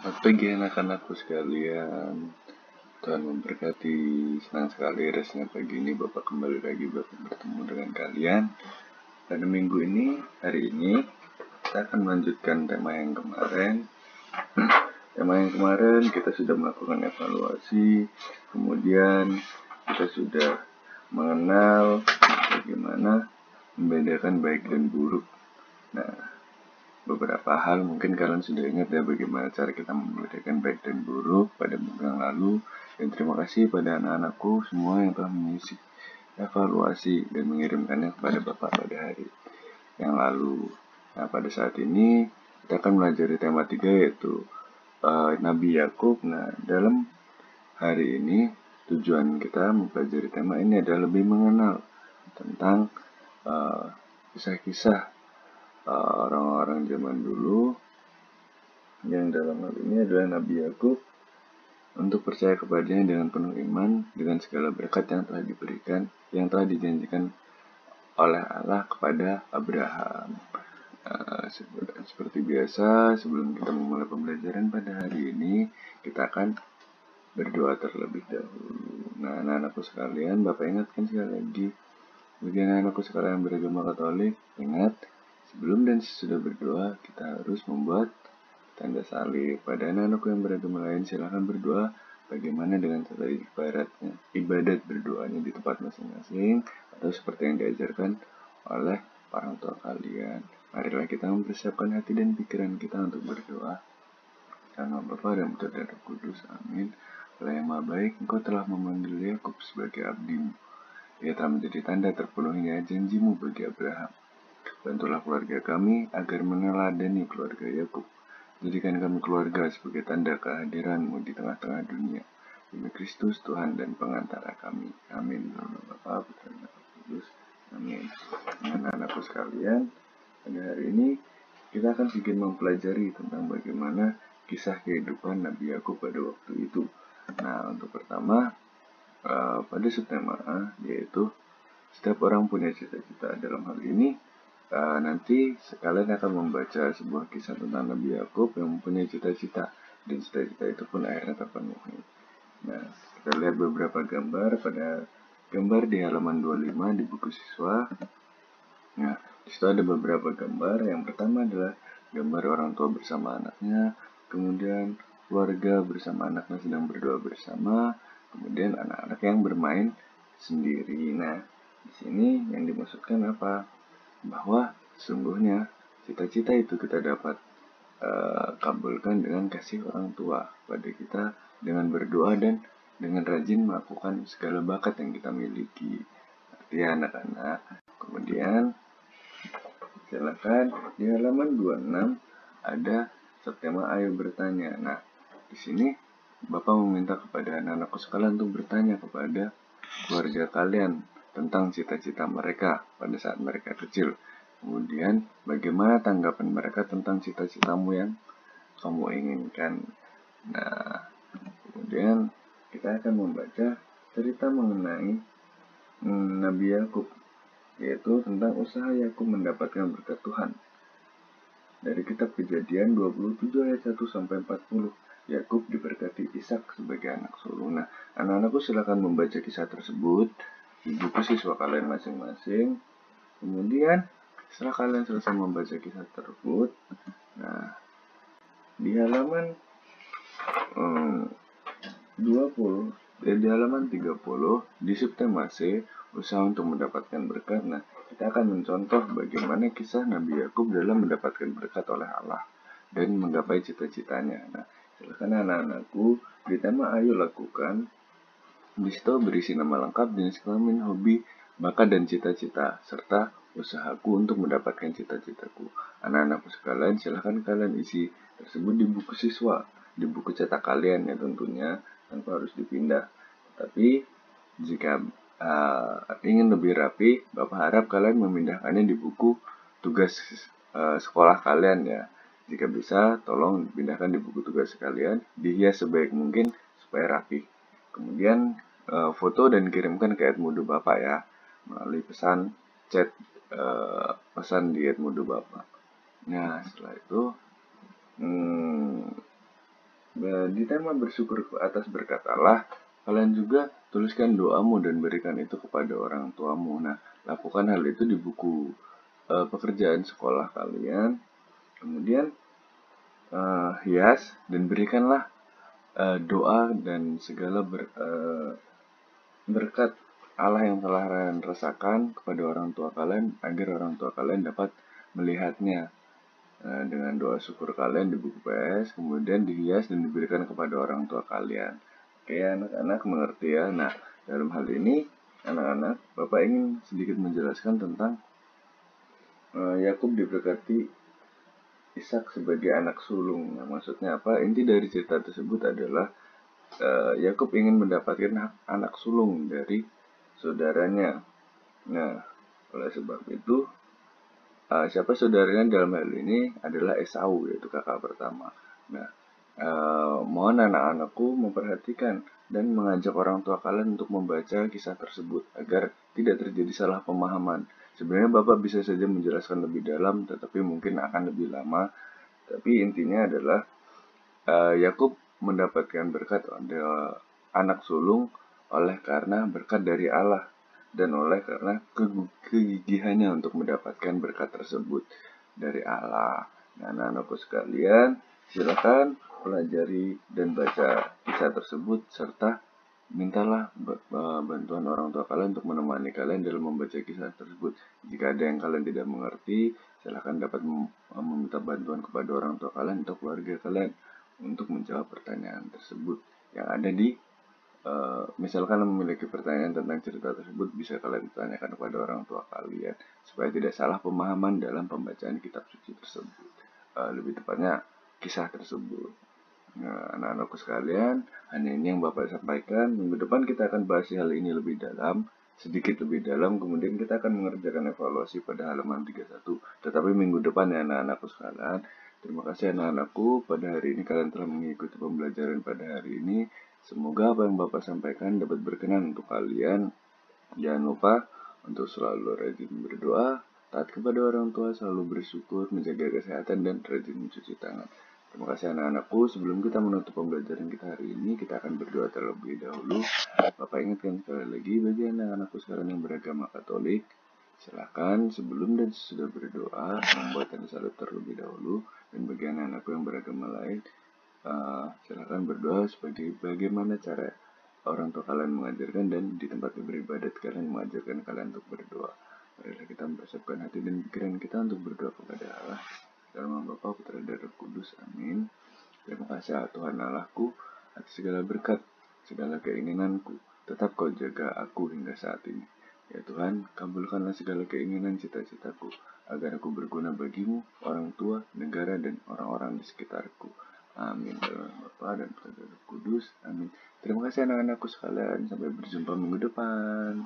Selamat pagi anak-anakku sekalian. Tuhan memberkati. Senang sekali rasanya pagi ini Bapak kembali lagi bertemu dengan kalian. Pada minggu ini, hari ini, kita akan melanjutkan tema yang kemarin. Tema yang kemarin kita sudah melakukan evaluasi. Kemudian kita sudah mengenal bagaimana membedakan baik dan buruk. Nah, beberapa hal mungkin kalian sudah ingat ya bagaimana cara kita membedakan baik dan buruk pada minggu yang lalu. Dan terima kasih pada anak-anakku semua yang telah mengisi evaluasi dan mengirimkannya kepada Bapak pada hari yang lalu. Nah, pada saat ini kita akan melajari tema 3 yaitu Nabi Yakub. Nah, dalam hari ini tujuan kita mempelajari tema ini adalah lebih mengenal tentang kisah-kisah orang-orang zaman dulu yang dalam hal ini adalah Nabi Yakub, untuk percaya kepadanya dengan penuh iman dengan segala berkat yang telah diberikan, yang telah dijanjikan oleh Allah kepada Abraham. Seperti biasa, sebelum kita memulai pembelajaran pada hari ini, kita akan berdoa terlebih dahulu. Nah, anak-anakku sekalian, Bapak ingatkan sekali lagi, bagi anak-anakku sekalian beragama Katolik, ingat, sebelum dan sesudah berdoa, kita harus membuat tanda salib. Pada anak-anakku yang beragama lain, silahkan berdoa bagaimana dengan cara ibadat berdoanya di tempat masing-masing, atau seperti yang diajarkan oleh orang tua kalian. Marilah kita mempersiapkan hati dan pikiran kita untuk berdoa. Nama Bapa dan Putra dan Roh Kudus. Amin. Allah yang Maha Baik, Engkau telah memanggil Yakub sebagai abdimu. Ia telah menjadi tanda terpenuhinya janjimu bagi Abraham. Bantulah keluarga kami agar meneladani keluarga Yakub. Jadikan kami keluarga sebagai tanda kehadiranmu di tengah-tengah dunia. Demi Kristus Tuhan dan pengantara kami. Amin. Nama Bapa, Putra dan Roh Kudus. Amin. Anak-anakku sekalian, pada hari ini kita akan sedikit mempelajari tentang bagaimana kisah kehidupan Nabi Yakub pada waktu itu. Nah, untuk pertama, pada subtema yaitu setiap orang punya cita-cita. Dalam hal ini nanti kalian akan membaca sebuah kisah tentang Nabi Yakub yang mempunyai cita-cita, dan cita-cita itu pun akhirnya terpenuhi. Nah, kita lihat beberapa gambar. Pada gambar di halaman 25 di buku siswa. Nah, di situ ada beberapa gambar. Yang pertama adalah gambar orang tua bersama anaknya, kemudian keluarga bersama anaknya sedang berdoa bersama, kemudian anak-anak yang bermain sendiri. Nah, di sini yang dimaksudkan apa? Bahwa sesungguhnya cita-cita itu kita dapat kabulkan dengan kasih orang tua pada kita, dengan berdoa dan dengan rajin melakukan segala bakat yang kita miliki. Artinya anak-anak. Kemudian silakan di halaman 26 ada subtema Ayo Bertanya. Nah, di sini Bapak meminta kepada anak-anakku sekalian untuk bertanya kepada keluarga kalian tentang cita-cita mereka pada saat mereka kecil. Kemudian bagaimana tanggapan mereka tentang cita-citamu yang kamu inginkan. Nah, kemudian kita akan membaca cerita mengenai Nabi Yakub, yaitu tentang usaha Yakub mendapatkan berkat Tuhan. Dari kitab Kejadian 27 ayat 1 sampai 40, Yakub diberkati Ishak sebagai anak sulung. Nah, anak-anakku silakan membaca kisah tersebut di buku siswa kalian masing-masing. Kemudian setelah kalian selesai membaca kisah tersebut, nah di halaman 20 di halaman 30 di subtema C, usaha untuk mendapatkan berkat. Nah, kita akan mencontoh bagaimana kisah Nabi Yakub dalam mendapatkan berkat oleh Allah dan menggapai cita-citanya. Nah, silakan anak-anakku di tema Ayo Lakukan. Di situ berisi nama lengkap, jenis kelamin, hobi, bakat dan cita-cita, serta usahaku untuk mendapatkan cita-citaku. Anak-anakku sekalian, silahkan kalian isi tersebut di buku siswa, di buku cetak kalian ya tentunya, tanpa harus dipindah. Tapi jika ingin lebih rapi, Bapak harap kalian memindahkannya di buku tugas sekolah kalian ya. Jika bisa, tolong pindahkan di buku tugas kalian, dihias sebaik mungkin supaya rapi. Kemudian foto dan kirimkan ke @mudu Bapak ya, melalui pesan chat pesan di @mudu Bapak. Nah, setelah itu di tema bersyukur atas berkat Allah, kalian juga tuliskan doamu dan berikan itu kepada orang tuamu. Nah, lakukan hal itu di buku pekerjaan sekolah kalian. Kemudian hias dan berikanlah doa dan segala berkat Allah yang telah kalian rasakan kepada orang tua kalian agar orang tua kalian dapat melihatnya. Dengan doa syukur kalian di buku PS, kemudian dihias dan diberikan kepada orang tua kalian. Oke, anak-anak mengerti ya. Nah, dalam hal ini, anak-anak, Bapak ingin sedikit menjelaskan tentang Yakub diberkati Ishak sebagai anak sulung. Nah, maksudnya apa? Inti dari cerita tersebut adalah Yakub ingin mendapatkan hak anak sulung dari saudaranya. Nah, oleh sebab itu, siapa saudaranya dalam hal ini adalah Esau, yaitu kakak pertama. Nah, mohon anak-anakku memperhatikan dan mengajak orang tua kalian untuk membaca kisah tersebut agar tidak terjadi salah pemahaman. Sebenarnya Bapak bisa saja menjelaskan lebih dalam, tetapi mungkin akan lebih lama. Tapi intinya adalah Yakub mendapatkan berkat anak sulung oleh karena berkat dari Allah dan oleh karena kegigihannya untuk mendapatkan berkat tersebut dari Allah. Nah, anak-anakku sekalian, silakan pelajari dan baca kisah tersebut serta mintalah bantuan orang tua kalian untuk menemani kalian dalam membaca kisah tersebut. Jika ada yang kalian tidak mengerti, silakan dapat meminta bantuan kepada orang tua kalian atau keluarga kalian untuk menjawab pertanyaan tersebut yang ada di misalkan memiliki pertanyaan tentang cerita tersebut, bisa kalian tanyakan kepada orang tua kalian supaya tidak salah pemahaman dalam pembacaan kitab suci tersebut, lebih tepatnya kisah tersebut. Nah, anak-anakku sekalian, hanya ini yang Bapak sampaikan. Minggu depan kita akan bahas hal ini lebih dalam, sedikit lebih dalam, kemudian kita akan mengerjakan evaluasi pada halaman 31. Tetapi minggu depan ya anak-anakku sekalian. Terima kasih anak-anakku, pada hari ini kalian telah mengikuti pembelajaran pada hari ini. Semoga apa yang Bapak sampaikan dapat berkenan untuk kalian. Jangan lupa untuk selalu rajin berdoa, taat kepada orang tua, selalu bersyukur, menjaga kesehatan, dan rajin mencuci tangan. Terima kasih anak-anakku. Sebelum kita menutup pembelajaran kita hari ini, kita akan berdoa terlebih dahulu. Bapak ingatkan sekali lagi bagi anak-anakku sekarang yang beragama Katolik, silakan sebelum dan sesudah berdoa membuatkan salat terlebih dahulu. Dan bagi anak-anakku yang beragama lain, silakan berdoa sebagai bagaimana cara orang tua kalian mengajarkan dan di tempat beribadat kalian mengajarkan kalian untuk berdoa. Marilah kita mempersiapkan hati dan pikiran kita untuk berdoa kepada Allah. Dalam nama Bapa, Putra, dan Roh Kudus. Amin. Terima kasih Tuhan Allahku atas segala berkat, segala keinginanku. Tetap kau jaga aku hingga saat ini. Ya Tuhan, kabulkanlah segala keinginan cita-citaku, agar aku berguna bagimu, orang tua, negara, dan orang-orang di sekitarku. Amin. Dalam nama Bapa dan Putra dan Roh Kudus. Amin. Terima kasih anak-anakku sekalian. Sampai berjumpa minggu depan.